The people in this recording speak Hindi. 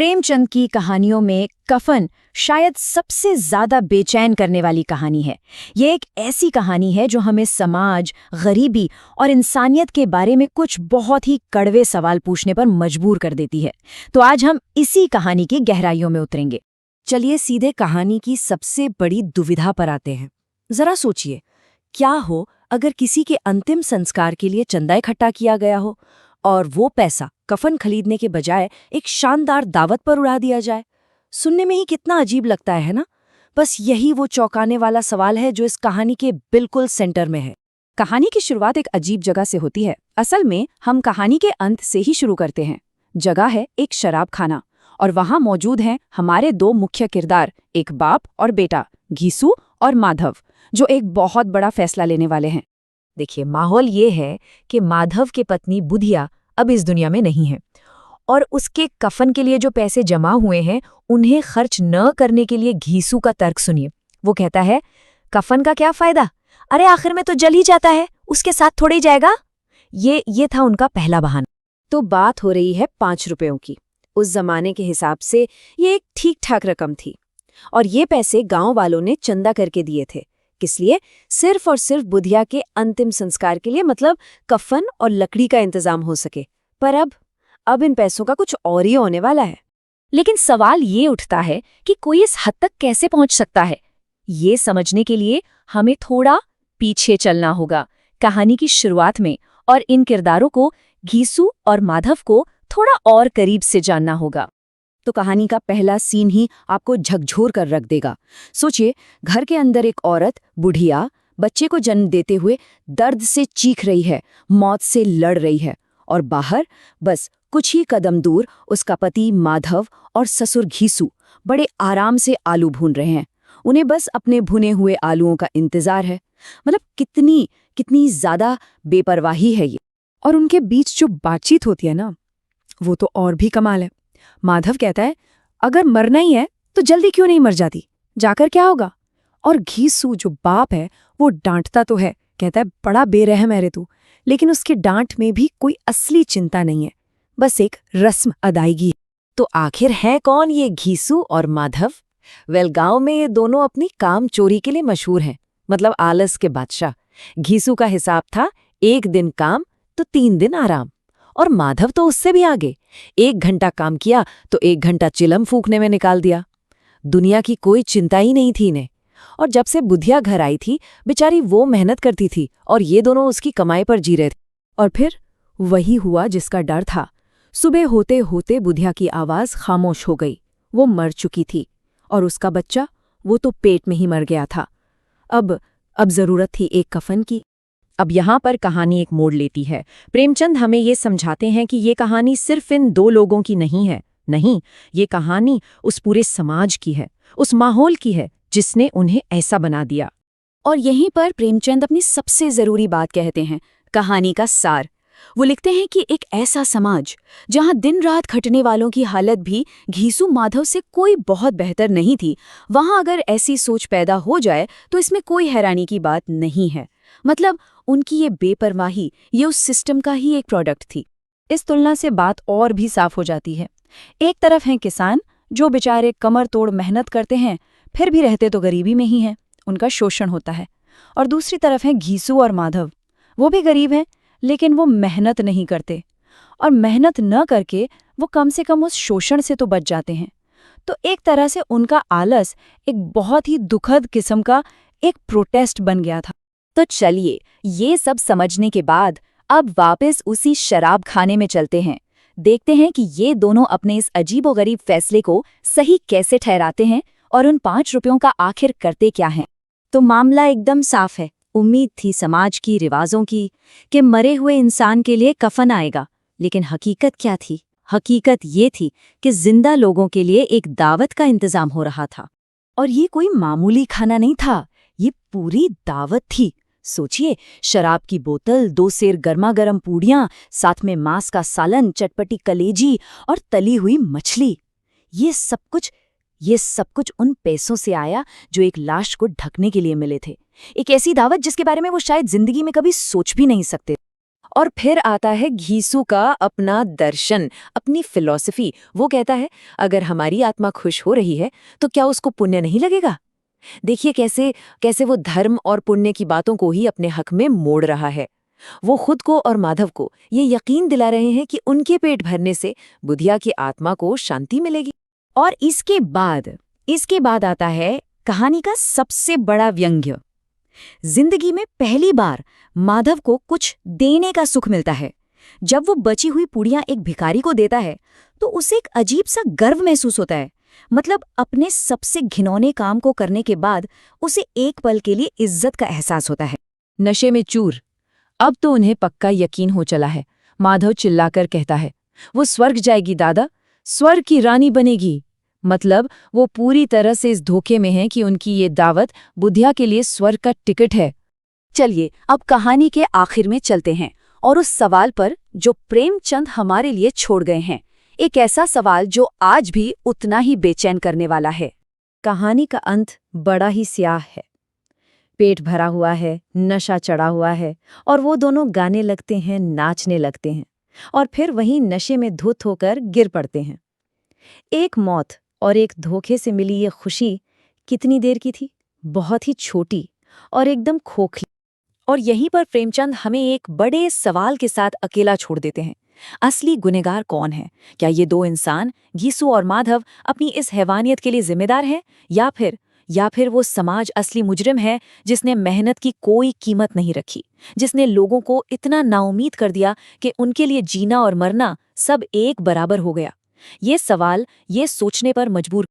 प्रेमचंद की कहानियों में कफन शायद सबसे ज्यादा बेचैन करने वाली कहानी है। ये एक ऐसी कहानी है जो हमें समाज, गरीबी और इंसानियत के बारे में कुछ बहुत ही कड़वे सवाल पूछने पर मजबूर कर देती है। तो आज हम इसी कहानी की गहराइयों में उतरेंगे। चलिए सीधे कहानी की सबसे बड़ी दुविधा पर आते हैं। जरा सोचिए, क्या हो अगर किसी के अंतिम संस्कार के लिए चंदा इकट्ठा किया गया हो और वो पैसा कफन खरीदने के बजाय एक शानदार दावत पर उड़ा दिया जाए। सुनने में ही कितना अजीब लगता है ना? बस यही वो चौंकाने वाला सवाल है जो इस कहानी के बिल्कुल सेंटर में है। कहानी की शुरुआत एक अजीब जगह से होती है। असल में हम कहानी के अंत से ही शुरू करते हैं। जगह है एक शराब खाना और वहां मौजूद हैं हमारे दो मुख्य किरदार, एक बाप और बेटा, घीसू और माधव, जो एक बहुत बड़ा फैसला लेने वाले हैं। देखिए, माहौल ये है कि माधव की पत्नी बुधिया अब इस दुनिया में नहीं है और उसके कफन के लिए जो पैसे जमा हुए हैं उन्हें खर्च न करने के लिए घीसू का तर्क सुनिए। वो कहता है, कफन का क्या फायदा, अरे आखिर में तो जल ही जाता है, उसके साथ थोड़े ही जाएगा। ये था उनका पहला बहाना। तो बात हो रही है 5 रुपयों की। उस जमाने के हिसाब से ये एक ठीक ठाक रकम थी और ये पैसे गांव वालों ने चंदा करके दिए थे। किस लिए? सिर्फ और सिर्फ बुधिया के अंतिम संस्कार के लिए, मतलब कफन और लकड़ी का इंतजाम हो सके। पर अब इन पैसों का कुछ और ही होने वाला है। लेकिन सवाल ये उठता है कि कोई इस हद तक कैसे पहुंच सकता है। ये समझने के लिए हमें थोड़ा पीछे चलना होगा, कहानी की शुरुआत में, और इन किरदारों को, घीसू और माधव को, थोड़ा और करीब से जानना होगा। तो कहानी का पहला सीन ही आपको झकझोर कर रख देगा। सोचिए, घर के अंदर एक औरत बुढ़िया बच्चे को जन्म देते हुए दर्द से चीख रही है, मौत से लड़ रही है, और बाहर बस कुछ ही कदम दूर उसका पति माधव और ससुर घीसू बड़े आराम से आलू भून रहे हैं। उन्हें बस अपने भुने हुए आलूओं का इंतजार है। मतलब कितनी ज्यादा बेपरवाही है ये। और उनके बीच जो बातचीत होती है ना, वो तो और भी कमाल है। माधव कहता है, अगर मरना ही है तो जल्दी क्यों नहीं मर जाती, जाकर क्या होगा? और घीसू जो बाप है वो डांटता तो है, कहता है, बड़ा बेरहम है रे तू। लेकिन उसके डांट में भी कोई असली चिंता नहीं है, बस एक रस्म अदायगी। तो आखिर है कौन ये घीसू और माधव? गांव में ये दोनों अपनी काम चोरी के लिए मशहूर हैं, मतलब आलस के बादशाह। घीसू का हिसाब था 1 दिन काम तो 3 दिन आराम, और माधव तो उससे भी आगे, 1 घंटा काम किया तो 1 घंटा चिलम फूकने में निकाल दिया। दुनिया की कोई चिंता ही नहीं थी इन्हें। और जब से बुधिया घर आई थी, बेचारी वो मेहनत करती थी और ये दोनों उसकी कमाई पर जी रहे थे। और फिर वही हुआ जिसका डर था। सुबह होते होते बुधिया की आवाज खामोश हो गई। वो मर चुकी थी और उसका बच्चा, वो तो पेट में ही मर गया था। अब जरूरत थी एक कफन की। अब यहाँ पर कहानी एक मोड़ लेती है। प्रेमचंद हमें ये समझाते हैं कि ये कहानी सिर्फ इन 2 लोगों की नहीं है। नहीं, ये कहानी उस पूरे समाज की है, उस माहौल की है जिसने उन्हें ऐसा बना दिया। और यहीं पर प्रेमचंद अपनी सबसे जरूरी बात कहते हैं, कहानी का सार। वो लिखते हैं कि एक ऐसा समाज जहां दिन रात खटने वालों की हालत भी घीसू माधव से कोई बहुत बेहतर नहीं थी, वहां अगर ऐसी सोच पैदा हो जाए तो इसमें कोई हैरानी की बात नहीं है। मतलब उनकी ये बेपरवाही, ये उस सिस्टम का ही एक प्रोडक्ट थी। इस तुलना से बात और भी साफ हो जाती है। एक तरफ हैं किसान जो बेचारे कमर तोड़ मेहनत करते हैं, फिर भी रहते तो गरीबी में ही हैं, उनका शोषण होता है। और दूसरी तरफ हैं घीसू और माधव, वो भी गरीब हैं लेकिन वो मेहनत नहीं करते, और मेहनत न करके वो कम से कम उस शोषण से तो बच जाते हैं। तो एक तरह से उनका आलस एक बहुत ही दुखद किस्म का एक प्रोटेस्ट बन गया था। तो चलिए, ये सब समझने के बाद अब वापस उसी शराब खाने में चलते हैं। देखते हैं कि ये दोनों अपने इस अजीबोगरीब फैसले को सही कैसे ठहराते हैं और उन 5 रुपयों का आखिर करते क्या हैं। तो मामला एकदम साफ है। उम्मीद थी समाज की, रिवाजों की, कि मरे हुए इंसान के लिए कफन आएगा, लेकिन हकीकत क्या थी? हकीकत ये थी कि जिंदा लोगों के लिए एक दावत का इंतजाम हो रहा था। और ये कोई मामूली खाना नहीं था, ये पूरी दावत थी। सोचिए, शराब की बोतल, 2 सेर गर्मा-गर्म पूड़ियां, साथ में मांस का सालन, चटपटी कलेजी और तली हुई मछली। ये सब कुछ उन पैसों से आया जो एक लाश को ढकने के लिए मिले थे। एक ऐसी दावत जिसके बारे में वो शायद जिंदगी में कभी सोच भी नहीं सकते। और फिर आता है घीसू का अपना दर्शन, अपनी फिलॉसफी। वो कहता है अगर हमारी आत्मा खुश हो रही है तो क्या उसको पुण्य नहीं लगेगा। देखिए कैसे कैसे वो धर्म और पुण्य की बातों को ही अपने हक में मोड़ रहा है। वो खुद को और माधव को ये यकीन दिला रहे हैं कि उनके पेट भरने से बुधिया की आत्मा को शांति मिलेगी। और इसके बाद आता है कहानी का सबसे बड़ा व्यंग्य। जिंदगी में पहली बार माधव को कुछ देने का सुख मिलता है। जब वो बची हुई पुड़ियां एक भिखारी को देता है तो उसे एक अजीब सा गर्व महसूस होता है। मतलब अपने सबसे घिनौने काम को करने के बाद उसे एक पल के लिए इज्जत का एहसास होता है। नशे में चूर। अब तो उन्हें पक्का यकीन हो चला है। माधव चिल्लाकर कहता है वो स्वर्ग जाएगी दादा, स्वर्ग की रानी बनेगी। मतलब वो पूरी तरह से इस धोखे में है कि उनकी ये दावत बुधिया के लिए स्वर्ग का टिकट है। चलिए अब कहानी के आखिर में चलते हैं और उस सवाल पर जो प्रेमचंद हमारे लिए छोड़ गए हैं। एक ऐसा सवाल जो आज भी उतना ही बेचैन करने वाला है। कहानी का अंत बड़ा ही स्याह है। पेट भरा हुआ है, नशा चढ़ा हुआ है और वो दोनों गाने लगते हैं, नाचने लगते हैं और फिर वहीं नशे में धुत होकर गिर पड़ते हैं। एक मौत और एक धोखे से मिली ये खुशी कितनी देर की थी? बहुत ही छोटी और एकदम खोखली। और यहीं पर प्रेमचंद हमें एक बड़े सवाल के साथ अकेला छोड़ देते हैं। असली गुनहगार कौन है? क्या ये दो इंसान, घीसू और माधव, अपनी इस हैवानियत के लिए जिम्मेदार हैं या फिर वो समाज असली मुजरिम है जिसने मेहनत की कोई कीमत नहीं रखी, जिसने लोगों को इतना नाउम्मीद कर दिया कि उनके लिए जीना और मरना सब एक बराबर हो गया। ये सवाल ये सोचने पर मजबूर